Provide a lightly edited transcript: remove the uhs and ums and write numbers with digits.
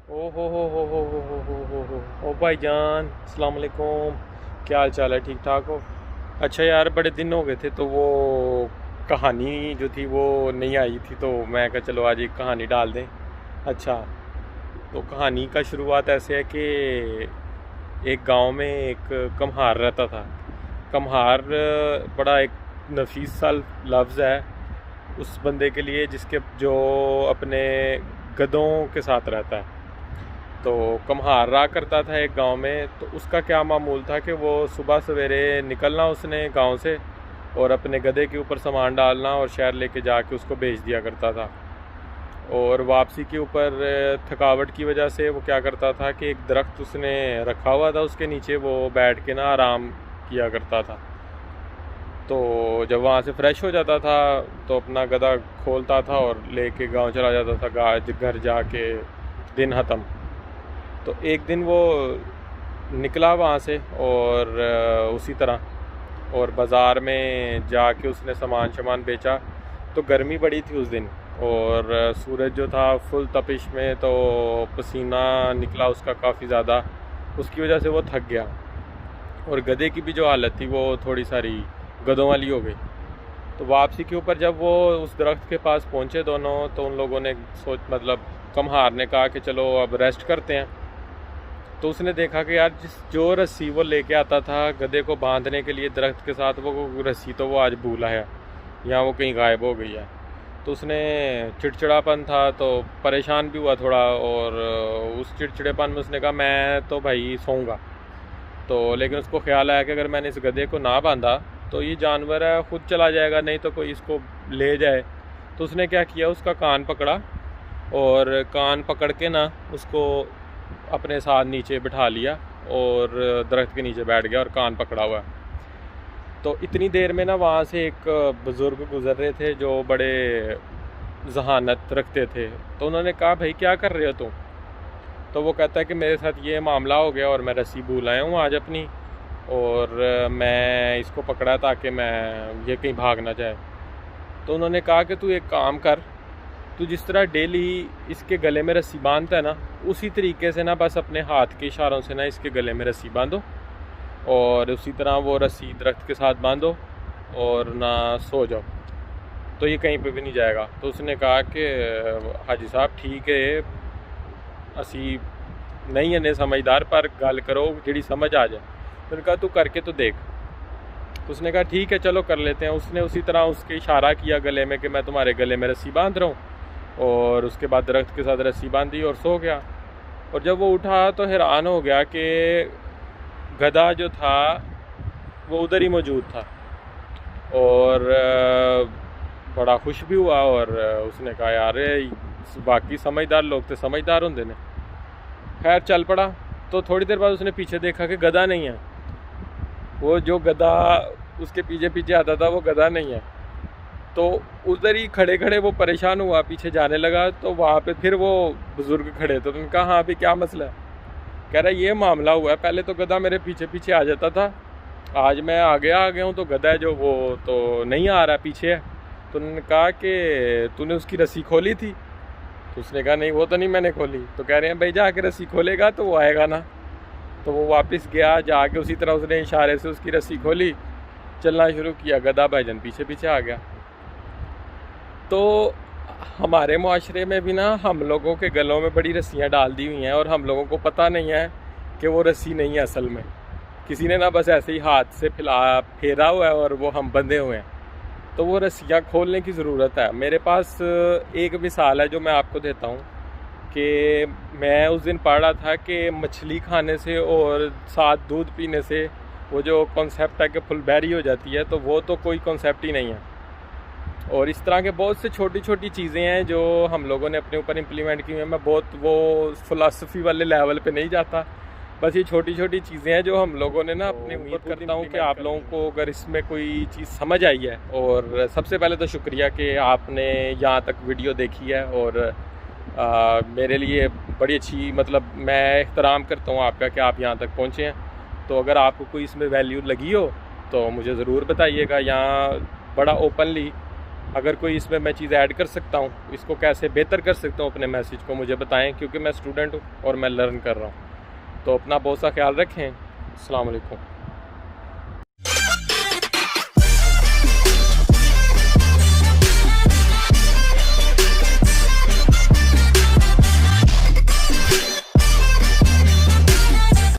ओ हो ओ भाईजान, अस्सलाम वालेकुम। क्या हाल चाल है? ठीक ठाक हो? अच्छा यार, बड़े दिन हो गए थे तो वो कहानी जो थी वो नहीं आई थी, तो मैं कहा चलो आज एक कहानी डाल दें। अच्छा, तो कहानी का शुरुआत ऐसे है कि एक गांव में एक कम्हार रहता था। कम्हार बड़ा एक नफीस सा लफ्ज़ है उस बंदे के लिए जिसके जो अपने गधों के साथ रहता है। तो कम्हार रहा करता था एक गांव में। तो उसका क्या मामूल था कि वो सुबह सवेरे निकलना उसने गांव से और अपने गधे के ऊपर सामान डालना और शहर लेके जाके उसको बेच दिया करता था। और वापसी के ऊपर थकावट की वजह से वो क्या करता था कि एक दरख्त उसने रखा हुआ था, उसके नीचे वो बैठ के ना आराम किया करता था। तो जब वहाँ से फ्रेश हो जाता था तो अपना गधा खोलता था और लेके गांव चला जाता था, घर जाके दिन ख़त्म। तो एक दिन वो निकला वहाँ से और उसी तरह और बाज़ार में जाके उसने सामान बेचा। तो गर्मी बड़ी थी उस दिन और सूरज जो था फुल तपिश में, तो पसीना निकला उसका काफ़ी ज़्यादा। उसकी वजह से वो थक गया और गधे की भी जो हालत थी वो थोड़ी सारी गधों वाली हो गई। तो वापसी के ऊपर जब वो उस दरख्त के पास पहुँचे दोनों, तो उन लोगों ने कम्हार ने कहा कि चलो अब रेस्ट करते हैं। तो उसने देखा कि यार जो रस्सी वो लेके आता था गधे को बांधने के लिए दरख्त के साथ, वो रस्सी तो वो आज भूला है या वो कहीं गायब हो गई है। तो उसने चिड़चिड़ापन था तो परेशान भी हुआ थोड़ा, और उस चिड़चिड़ेपन में उसने कहा मैं तो भाई सोऊंगा। तो लेकिन उसको ख्याल आया कि अगर मैंने इस गधे को ना बांधा तो ये जानवर है ख़ुद चला जाएगा, नहीं तो कोई इसको ले जाए। तो उसने क्या किया, उसका कान पकड़ा और कान पकड़ के ना उसको अपने साथ नीचे बिठा लिया और दरख्त के नीचे बैठ गया और कान पकड़ा हुआ। तो इतनी देर में ना वहाँ से एक बुज़ुर्ग गुज़र रहे थे जो बड़े जहानत रखते थे। तो उन्होंने कहा भाई क्या कर रहे हो तुम? तो वो कहता है कि मेरे साथ ये मामला हो गया और मैं रस्सी भूल आया हूँ आज अपनी, और मैं इसको पकड़ा ताकि मैं ये कहीं भाग ना जाए। तो उन्होंने कहा कि तू एक काम कर, तू जिस तरह डेली इसके गले में रस्सी बांधता है ना, उसी तरीके से ना बस अपने हाथ के इशारों से ना इसके गले में रस्सी बांधो और उसी तरह वो रस्सी दरख्त के साथ बांधो और ना सो जाओ, तो ये कहीं पे भी नहीं जाएगा। तो उसने कहा कि हाजी साहब ठीक है, असी नहीं है समझदार, पर गल करो जी समझ आ जाए। तो उन्होंने कहा तू करके तो देख। तो उसने कहा ठीक है चलो कर लेते हैं। उसने उसी तरह उसके इशारा किया गले में कि मैं तुम्हारे गले में रस्सी बांध रहा हूँ, और उसके बाद दरख्त के साथ रस्सी बांधी और सो गया। और जब वो उठा तो हैरान हो गया कि गधा जो था वो उधर ही मौजूद था, और बड़ा खुश भी हुआ। और उसने कहा यार बाकी समझदार लोग तो समझदार होंगे ने। खैर चल पड़ा। तो थोड़ी देर बाद उसने पीछे देखा कि गधा नहीं है, वो जो गधा उसके पीछे पीछे आता था वो गधा नहीं है। तो उधर ही खड़े खड़े वो परेशान हुआ, पीछे जाने लगा। तो वहाँ पे फिर वो बुज़ुर्ग खड़े थे, तो उन्होंने कहा हाँ अभी क्या मसला है? कह रहा ये मामला हुआ है, पहले तो गधा मेरे पीछे पीछे आ जाता था, आज मैं आगे आ गया हूँ तो गधा है जो वो तो नहीं आ रहा, पीछे है। तो उन्होंने कहा कि तूने उसकी रस्सी खोली थी? तो उसने कहा नहीं वो तो नहीं मैंने खोली। तो कह रहे हैं भाई जाके रस्सी खोलेगा तो वो आएगा ना। तो वो वापस गया, जाके उसी तरह उसने इशारे से उसकी रस्सी खोली, चलना शुरू किया, गधा भाईजान पीछे पीछे आ गया। तो हमारे माशरे में भी ना हम लोगों के गलों में बड़ी रस्सियाँ डाल दी हुई हैं और हम लोगों को पता नहीं है कि वो रस्सी नहीं है असल में, किसी ने ना बस ऐसे ही हाथ से फेरा हुआ है और वो हम बंधे हुए हैं। तो वो रस्सियाँ खोलने की ज़रूरत है। मेरे पास एक मिसाल है जो मैं आपको देता हूँ कि मैं उस दिन पढ़ रहा था कि मछली खाने से और साथ दूध पीने से वो जो कॉन्सेप्ट है कि फुलबैरी हो जाती है, तो वो तो कोई कॉन्सेप्ट ही नहीं है। और इस तरह के बहुत से छोटी छोटी चीज़ें हैं जो हम लोगों ने अपने ऊपर इम्प्लीमेंट की हुई हैं। मैं बहुत वो फ़िलासफ़ी वाले लेवल पे नहीं जाता, बस ये छोटी छोटी चीज़ें हैं जो हम लोगों ने ना अपने उम्मीद करता हूँ कि आप लोगों को अगर इसमें कोई चीज़ समझ आई है। और सबसे पहले तो शुक्रिया कि आपने यहाँ तक वीडियो देखी है, और मेरे लिए बड़ी अच्छी, मतलब मैं एहतराम करता हूँ आपका कि आप यहाँ तक पहुँचे हैं। तो अगर आपको कोई इसमें वैल्यू लगी हो तो मुझे ज़रूर बताइएगा। यहाँ बड़ा ओपनली अगर कोई इसमें मैं चीज़ ऐड कर सकता हूँ, इसको कैसे बेहतर कर सकता हूँ अपने मैसेज को, मुझे बताएं, क्योंकि मैं स्टूडेंट हूँ और मैं लर्न कर रहा हूँ। तो अपना बहुत सा ख्याल रखें। अस्सलाम वालेकुम।